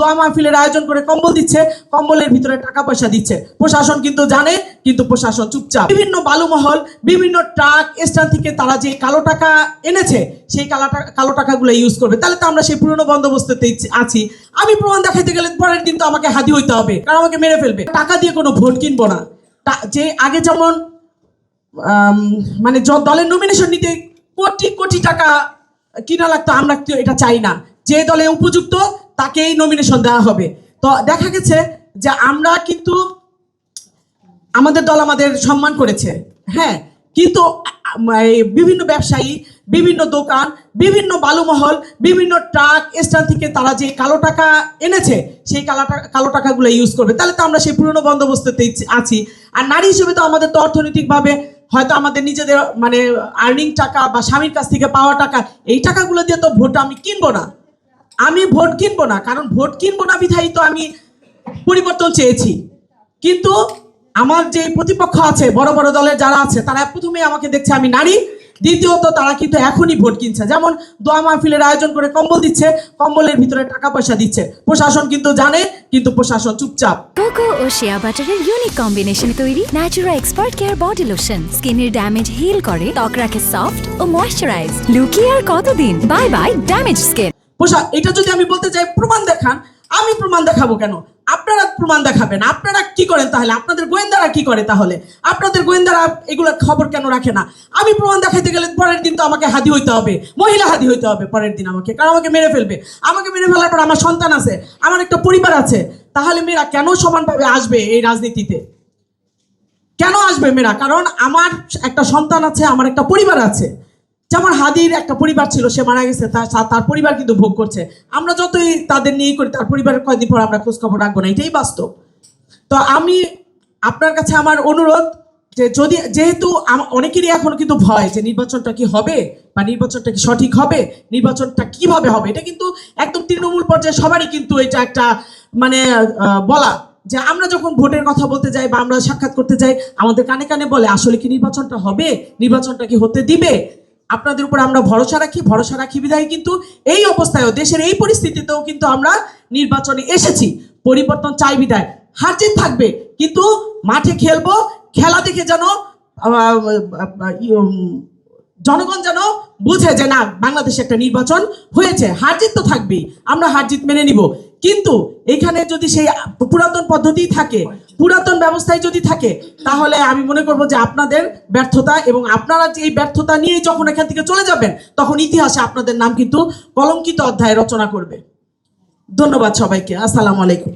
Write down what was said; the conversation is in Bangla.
দোয়া মাহফিলের আয়োজন করে কম্বল দিচ্ছে, কম্বলের ভিতরে টাকা পয়সা দিচ্ছে। প্রশাসন কিন্তু জানে, কিন্তু প্রশাসন চুপচাপ। বিভিন্ন বালুমহল, বিভিন্ন ট্রাক স্ট্যান্ড থেকে তারা যে কালো টাকা এনেছে, সেই কালো টাকাগুলো ইউজ করবে। তাহলে তো আমরা সেই পুরনো বন্দোবস্তে আছি। আমি প্রমাণ দেখাইতে গেলে পরের দিন তো আমাকে হাদি হইতে হবে, কারণ আমাকে মেরে ফেলবে। টাকা দিয়ে কোনো ভোট কিনবো না। যে আগে যেমন মানে দলের নমিনেশন নিতে কোটি কোটি টাকা কিনা লাগতো, আমরা এটা চাই না। যে দলে উপযুক্ত তাকেই নমিনেশন দেওয়া হবে। তো দেখা গেছে যে আমরা কিন্তু আমাদের দল আমাদের সম্মান করেছে, হ্যাঁ, কিন্তু বিভিন্ন ব্যবসায়ী, বিভিন্ন দোকান, বিভিন্ন বালুমহল, বিভিন্ন ট্রাক স্ট্যান্ড থেকে তারা যে কালো টাকা এনেছে, সেই কালো টাকাগুলো ইউজ করবে। তাহলে তো আমরা সেই পুরনো বন্দোবস্তে আছি। আর নারী হিসেবে তো আমাদের তো অর্থনৈতিকভাবে হয়তো আমাদের নিজেদের মানে আর্নিং টাকা বা স্বামীর কাছ থেকে পাওয়া টাকা, এই টাকাগুলো দিয়ে তো ভোট আমি কিনবো না। আমি ভোট কিনবো না, কারণ ভোট কিনবো না বিধায়ী তো আমি পরিবর্তন চেয়েছি। কিন্তু আমার যে প্রতিপক্ষ আছে, বড় বড় দলের যারা আছে, তারা প্রথমে আমাকে দেখছে আমি নারী, দ্বিতীয়ত তারা কিন্তু এখনই ভোট কিনছে। যেমন দোয়া মাহফিলের আয়োজন করে কম্বল দিচ্ছে, কম্বলের ভিতরে টাকা পয়সা দিচ্ছে। প্রশাসন কিন্তু জানে, কিন্তু প্রশাসন চুপচাপ। কোকো ও শিয়া বাটারের ইউনিক কম্বিনেশনে তৈরি Natura expert care body lotion স্কিনের ড্যামেজ হিল করে, ত্বক রাখে সফট ও ময়েশ্চারাইজ। লুকিয়ে আর কতদিন, বাই বাই ড্যামেজ স্কিন। এটা যদি আমি বলতে চাই প্রমাণ দেখান, আমি প্রমাণ দেখাবো কেন? আপনারা প্রমাণ দেখাবেন। আপনারা কি করেন তাহলে? আপনাদের গোয়েন্দারা কি করে তাহলে? আপনাদের গোয়েন্দারা এগুলোর খবর কেন রাখে না? আমি প্রমাণ দেখাইতে গেলে পরের দিন তো আমাকে হাদি হইতে হবে, মহিলা হাদি হইতে হবে পরের দিন আমাকে, কারণ আমাকে মেরে ফেলবে। আমাকে মেরে ফেলার পর আমার সন্তান আছে, আমার একটা পরিবার আছে। তাহলে মেয়েরা কেন সমানভাবে আসবে এই রাজনীতিতে? কেন আসবে মেয়েরা? কারণ আমার একটা সন্তান আছে, আমার একটা পরিবার আছে। যেমন হাদির একটা পরিবার ছিল, সে মারা গেছে, তার পরিবার কিন্তু ভোগ করছে। আমরা যতই তাদের নিয়ে করি, তার পরিবারের কয়েকদিন পর আমরা খোঁজ খবর রাখবো না, এটাই বাস্তব। তো আমি আপনার কাছে আমার অনুরোধ যে যেহেতু অনেকেরই এখনো কিন্তু ভয় যে নির্বাচনটা কি হবে বা নির্বাচনটা কি সঠিক হবে, নির্বাচনটা কিভাবে হবে, এটা কিন্তু একদম তৃণমূল পর্যায়ে সবারই কিন্তু এটা একটা মানে বলা যে আমরা যখন ভোটের কথা বলতে যাই বা আমরা সাক্ষাৎ করতে যাই, আমাদের কানে কানে বলে আসলে কি নির্বাচনটা হবে, নির্বাচনটা কি হতে দিবে। আপনাদের উপর আমরা ভরসা রাখি বিধায় কিন্তু এই অবস্থায়ও, দেশের এই পরিস্থিতিতেও কিন্তু আমরা নির্বাচনে এসেছি। পরিবর্তন চাই বিধায় হার জিত থাকবে, কিন্তু মাঠে খেলবো, খেলা দেখে যেন জনগণ যেন বুঝে যে না, বাংলাদেশে একটা নির্বাচন হয়েছে। হার জিত তো থাকবেই, আমরা হার জিত মেনে নিব। কিন্তু এখানে যদি সেই পুরাতন পদ্ধতি থাকে, পুরাতন ব্যবস্থায় যদি থাকে, তাহলে আমি মনে করব যে আপনাদের ব্যর্থতা, এবং আপনারা যে এই ব্যর্থতা নিয়ে যখন এখান থেকে চলে যাবেন, তখন ইতিহাসে আপনাদের নাম কিন্তু কলঙ্কিত অধ্যায় রচনা করবে। ধন্যবাদ সবাইকে। আসসালামু আলাইকুম।